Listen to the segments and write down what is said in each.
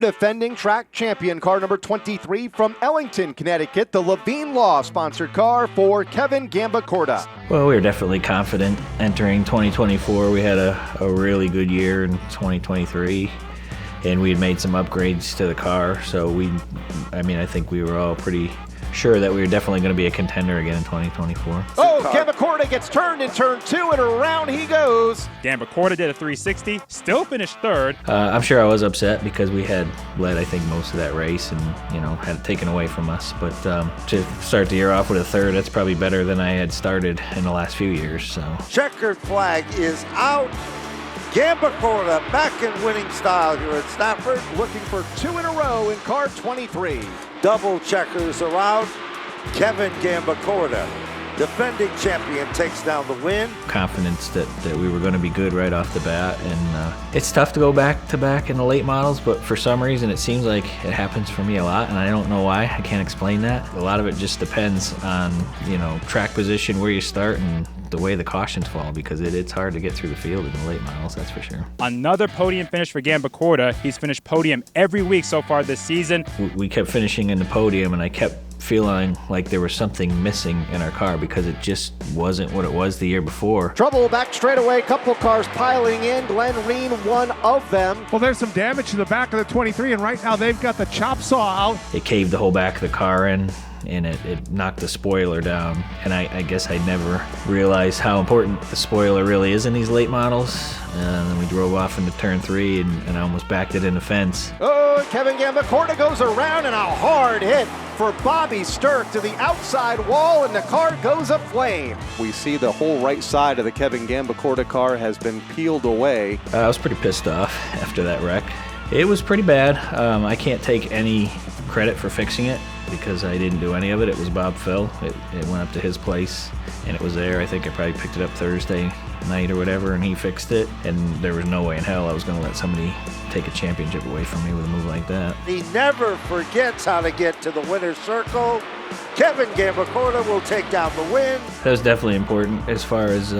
Defending track champion, car number 23 from Ellington, Connecticut, the Levine Law sponsored car for Kevin Gambacorta. Well, we were definitely confident entering 2024. We had a really good year in 2023, and we had made some upgrades to the car. So I think we were all pretty sure that we were definitely going to be a contender again in 2024. Oh, Gambacorta gets turned in turn 2, and around he goes. Gambacorta did a 360, still finished third. I'm sure I was upset because we had led, I think, most of that race and, had it taken away from us. But to start the year off with a third, that's probably better than I had started in the last few years. So checkered flag is out. Gambacorta back in winning style here at Stafford. Looking for 2 in a row in car 23. Double checkers are out. Kevin Gambacorta, defending champion, takes down the win. Confidence that we were going to be good right off the bat. And it's tough to go back to back in the late models, but for some reason it seems like it happens for me a lot, and I don't know why. I can't explain that. A lot of it just depends on, track position, where you start, and the way the cautions fall, because it's hard to get through the field in the late models, that's for sure. Another podium finish for Gambacorta. He's finished podium every week so far this season. We kept finishing in the podium, and I kept feeling like there was something missing in our car because it just wasn't what it was the year before. Trouble back straightaway, couple cars piling in. Glenn Reen, one of them. Well, there's some damage to the back of the 23, and right now they've got the chop saw out. It caved the whole back of the car in, and it knocked the spoiler down. And I guess I never realized how important the spoiler really is in these late models. And then we drove off into turn 3, and I almost backed it in the fence. Oh, Kevin Gambacorta goes around, and a hard hit for Bobby Sturck to the outside wall, and the car goes aflame. We see the whole right side of the Kevin Gambacorta car has been peeled away. I was pretty pissed off after that wreck. It was pretty bad. I can't take any credit for fixing it because I didn't do any of it. It was Bob Phil. It went up to his place, and it was there. I think I probably picked it up Thursday night or whatever, and he fixed it. And there was no way in hell I was going to let somebody take a championship away from me with a move like that. He never forgets how to get to the winner's circle. Kevin Gambacorta will take down the win. That was definitely important as far as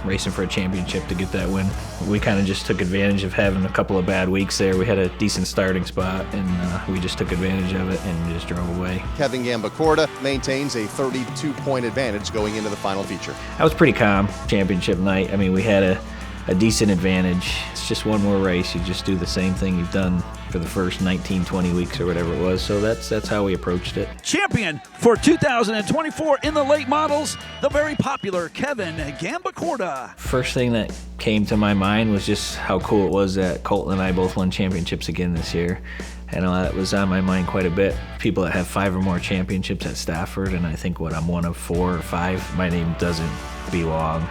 racing for a championship to get that win. We kind of just took advantage of having a couple of bad weeks there. We had a decent starting spot, and we just took advantage of it and just drove away. Kevin Gambacorta maintains a 32-point advantage going into the final feature. I was pretty calm championship night. I mean, we had a decent advantage. It's just one more race. You just do the same thing you've done for the first 19, 20 weeks or whatever it was. So that's how we approached it. Champion for 2024 in the late models, the very popular Kevin Gambacorta. First thing that came to my mind was just how cool it was that Colton and I both won championships again this year. And that was on my mind quite a bit. People that have 5 or more championships at Stafford, and I think I'm one of 4 or 5. My name doesn't belong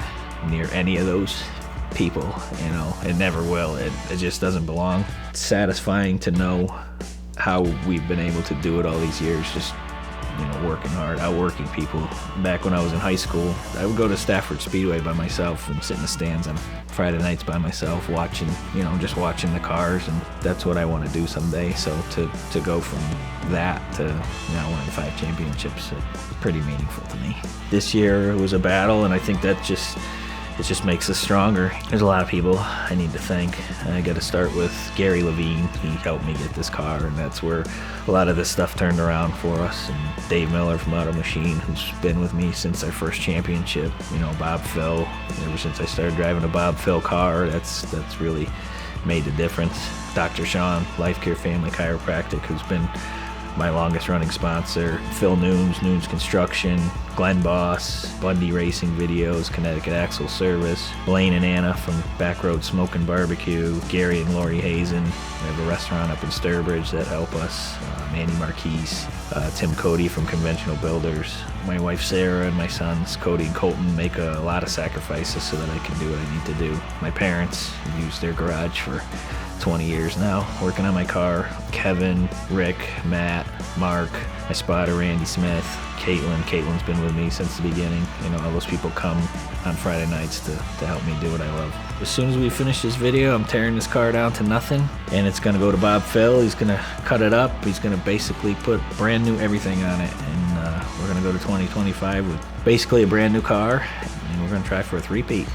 near any of those people, it never will. It just doesn't belong. It's satisfying to know how we've been able to do it all these years, just working hard, outworking people. Back when I was in high school, I would go to Stafford Speedway by myself and sit in the stands on Friday nights by myself watching, just watching the cars, and that's what I want to do someday. So to go from that to now winning 5 championships, it's pretty meaningful to me. This year it was a battle, and I think that it just makes us stronger. There's a lot of people I need to thank. I got to start with Gary Levine. He helped me get this car, and that's where a lot of this stuff turned around for us. And Dave Miller from Auto Machine, who's been with me since our first championship. Bob Phil, ever since I started driving a Bob Phil car, that's really made the difference. Dr. Sean, Life Care Family Chiropractic, who's been my longest running sponsor. Phil Noons Construction, Glenn Boss, Bundy Racing Videos, Connecticut Axle Service, Blaine and Anna from Backroad Smoke and Barbecue, Gary and Lori Hazen. We have a restaurant up in Sturbridge that help us, Manny Marquise, Tim Cody from Conventional Builders. My wife Sarah and my sons Cody and Colton make a lot of sacrifices so that I can do what I need to do. My parents have used their garage for 20 years now, working on my car. Kevin, Rick, Matt, Mark, my spotter Randy Smith, Caitlin. Caitlin's been with me since the beginning. All those people come on Friday nights to help me do what I love. As soon as we finish this video, I'm tearing this car down to nothing, and it's gonna go to Bob Phil. He's gonna cut it up. He's gonna basically put brand new everything on it, and we're gonna go to 2025 with basically a brand new car, and we're gonna try for a 3-peat.